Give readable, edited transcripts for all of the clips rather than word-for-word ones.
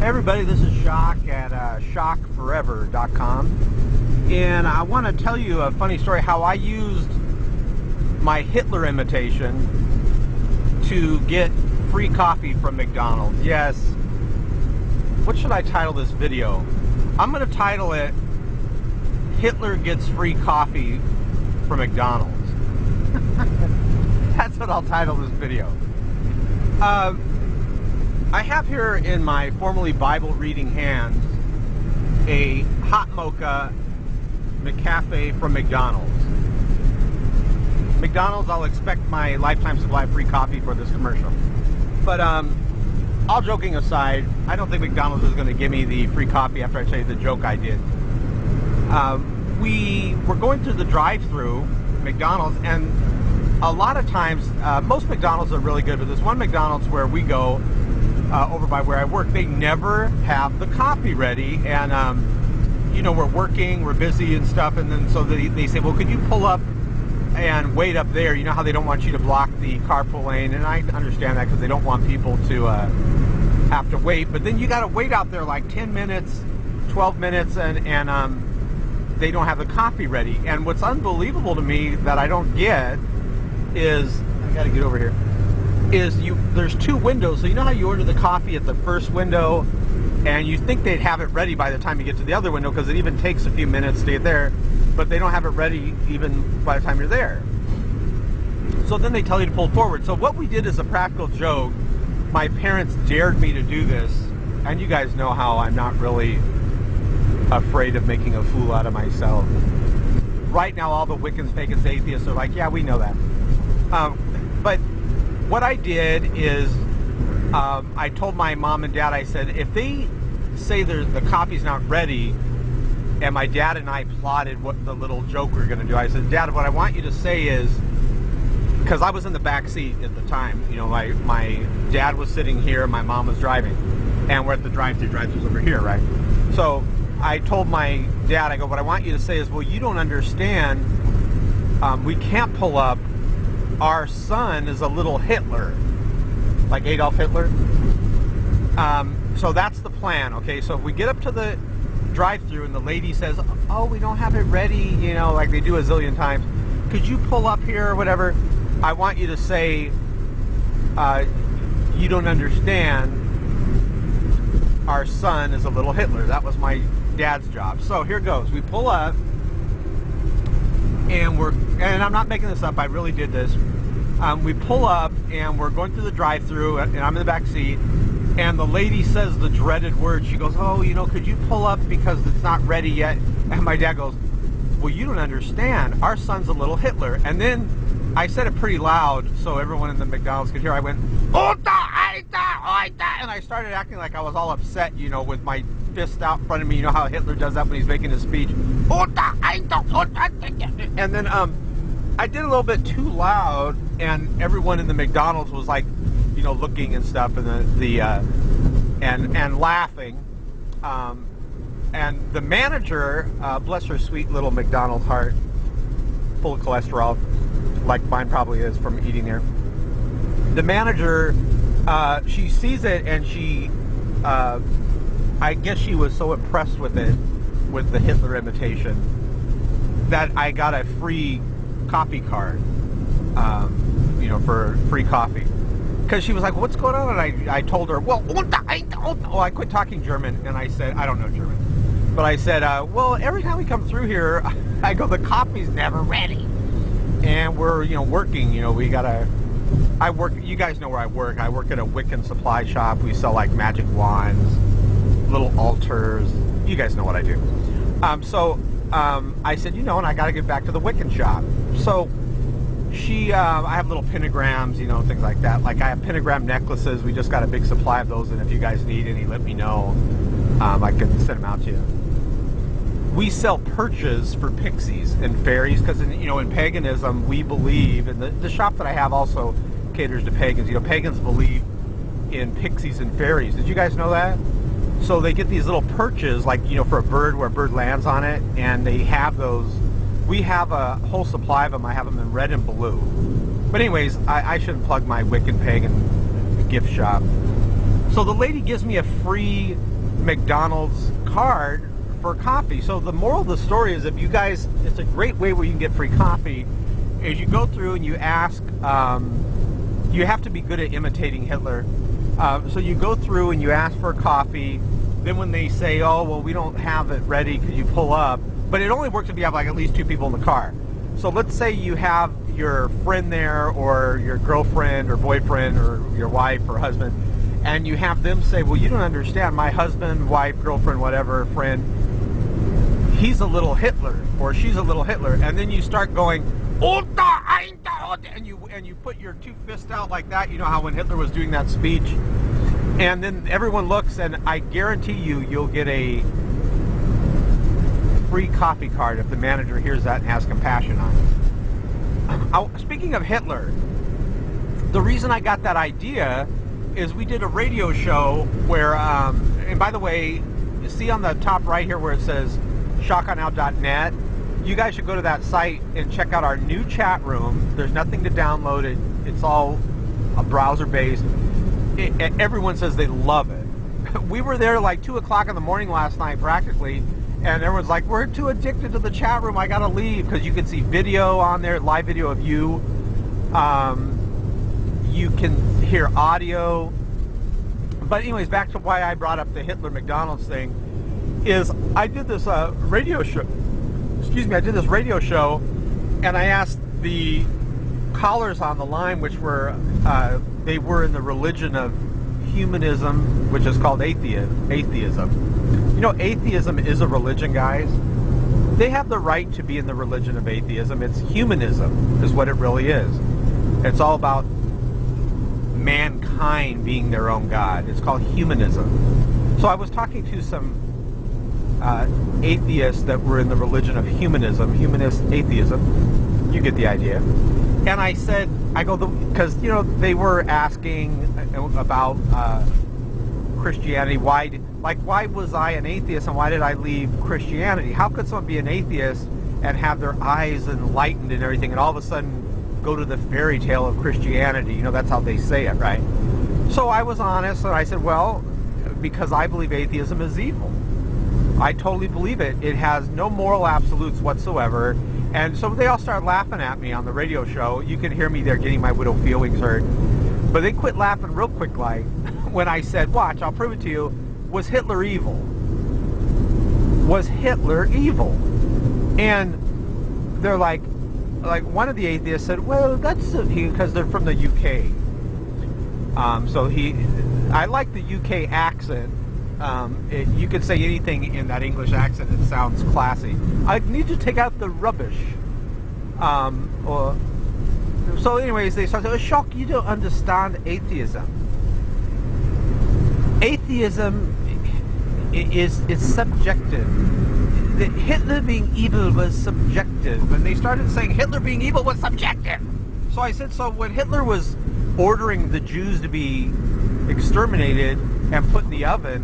Hey everybody, this is Shock at shockforever.com, and I want to tell you a funny story how I used my Hitler imitation to get free coffee from McDonald's. Yes. What should I title this video? I'm going to title it Hitler Gets Free Coffee from McDonald's. That's what I'll title this video. I have here in my formerly Bible reading hands a hot mocha McCafe from McDonald's. McDonald's, I'll expect my lifetime supply of free coffee for this commercial. But all joking aside, I don't think McDonald's is going to give me the free coffee after I tell you the joke I did. We were going through the drive-thru McDonald's, and a lot of times, most McDonald's are really good, but there's one McDonald's where we go over by where I work, they never have the coffee ready, and you know, we're working, we're busy and stuff, and then so they say, well, could you pull up and wait up there? You know how they don't want you to block the carpool lane, and I understand that because they don't want people to have to wait, but then you got to wait out there like 10 minutes, 12 minutes, and they don't have the coffee ready. And what's unbelievable to me that I don't get is, I got to get over here, is there's two windows. So you know how you order the coffee at the first window and you think they'd have it ready by the time you get to the other window because it even takes a few minutes to get there, but they don't have it ready even by the time you're there. So then they tell you to pull forward. So what we did as a practical joke, my parents dared me to do this, and you guys know how I'm not really afraid of making a fool out of myself. Right now all the Wiccans, pagans, atheists are like, yeah, we know that. But what I did is I told my mom and dad, I said, if they say the coffee's not ready, and my dad and I plotted what the little joke we were going to do. I said, Dad, what I want you to say is, because I was in the back seat at the time, you know, my dad was sitting here, my mom was driving, and we're at the drive-thru. Drive-thru's over here, right? So I told my dad, I go, what I want you to say is, well, you don't understand, we can't pull up. Our son is a little Hitler, like Adolf Hitler. So that's the plan, okay? So if we get up to the drive-thru and the lady says, oh, we don't have it ready, you know, like they do a zillion times, could you pull up here or whatever? I want you to say, you don't understand, our son is a little Hitler. That was my dad's job. So here goes. We pull up, and I'm not making this up, I really did this. We pull up and we're going through the drive-thru, and I'm in the back seat, and the lady says the dreaded word. She goes, oh, you know, could you pull up because it's not ready yet? And my dad goes, well, you don't understand, our son's a little Hitler. And then I said it pretty loud so everyone in the McDonald's could hear. I went, Ota, Aita, Oita, and I started acting like I was all upset, you know, with my fist out in front of me. You know how Hitler does that when he's making his speech. Ota, Aita, Ota. And then I did a little bit too loud, and everyone in the McDonald's was like, you know, looking and stuff, and and laughing. And the manager, bless her sweet little McDonald heart, full of cholesterol, like mine probably is from eating there. The manager, she sees it, and she, I guess she was so impressed with it, with the Hitler imitation, that I got a free coffee card, you know, for free coffee. Because she was like, what's going on? And I told her, well, I quit talking German, and I said, I don't know German. But I said, well, every time we come through here, I go, the coffee's never ready. And we're, you know, working, you know, I work, you guys know where I work. I work at a Wiccan supply shop. We sell like magic wands, little altars. You guys know what I do. I said, you know, and I got to get back to the Wiccan shop. So I have little pentagrams, you know, things like that. Like I have pentagram necklaces. We just got a big supply of those, and if you guys need any, let me know. I can send them out to you. We sell perches for pixies and fairies because, you know, in paganism, we believe, and the shop that I have also caters to pagans. You know, pagans believe in pixies and fairies. Did you guys know that? So they get these little perches, like, you know, for a bird, where a bird lands on it, and they have those. We have a whole supply of them. I have them in red and blue. But anyways, I shouldn't plug my Wiccan pagan gift shop. So the lady gives me a free McDonald's card for coffee. So the moral of the story is, if you guys, it's a great way where you can get free coffee, is you go through and you ask, you have to be good at imitating Hitler. So you go through and you ask for a coffee. Then when they say, oh, well, we don't have it ready, could you pull up? But it only works if you have like at least 2 people in the car. So let's say you have your friend there, or your girlfriend or boyfriend or your wife or husband, and you have them say, well, you don't understand, my husband, wife, girlfriend, whatever, friend, he's a little Hitler, or she's a little Hitler. And then you start going, and you put your 2 fists out like that, you know how when Hitler was doing that speech. And then everyone looks, and I guarantee you'll get a free coffee card if the manager hears that and has compassion on it. Speaking of Hitler, the reason I got that idea is we did a radio show where, and by the way, you see on the top right here where it says shotgunout.net, you guys should go to that site and check out our new chat room. There's nothing to download it. It's all browser based. Everyone says they love it. We were there like 2 o'clock in the morning last night practically, and everyone's like, we're too addicted to the chat room, I gotta leave, because you can see video on there, live video of you. You can hear audio. But anyways, back to why I brought up the Hitler McDonald's thing, is I did this radio show, I did this radio show, and I asked the callers on the line, which were, they were in the religion of humanism, which is called atheism. You know, atheism is a religion, guys. They have the right to be in the religion of atheism. It's humanism, is what it really is. It's all about mankind being their own God. It's called humanism. So I was talking to some atheists that were in the religion of humanism, humanist atheism. You get the idea. And I said, because, you know, they were asking about Christianity. Why was I an atheist, and why did I leave Christianity? How could someone be an atheist and have their eyes enlightened and everything, and all of a sudden go to the fairy tale of Christianity? You know, that's how they say it, right? So I was honest, and I said, well, because I believe atheism is evil. I totally believe it. It has no moral absolutes whatsoever. And so they all started laughing at me on the radio show. You can hear me there getting my widow feelings hurt. But they quit laughing real quick, like, when I said, watch, I'll prove it to you. Was Hitler evil? Was Hitler evil? And they're like one of the atheists said, well, that's because they're from the UK. I like the UK accent. You could say anything in that English accent that sounds classy. I need to take out the rubbish. So anyways, they started, shock, you don't understand atheism. Atheism is subjective. Hitler being evil was subjective. And they started saying Hitler being evil was subjective. So I said, so when Hitler was ordering the Jews to be exterminated and put in the ovens,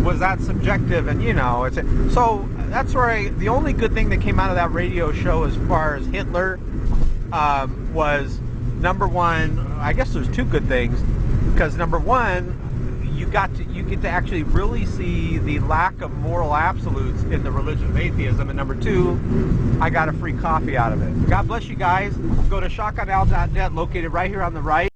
was that subjective? And you know, so that's where the only good thing that came out of that radio show as far as Hitler was, number one, I guess there's 2 good things, because number one, you get to actually really see the lack of moral absolutes in the religion of atheism, and number 2, I got a free coffee out of it. God bless you guys. Go to shotgunout.net, located right here on the right.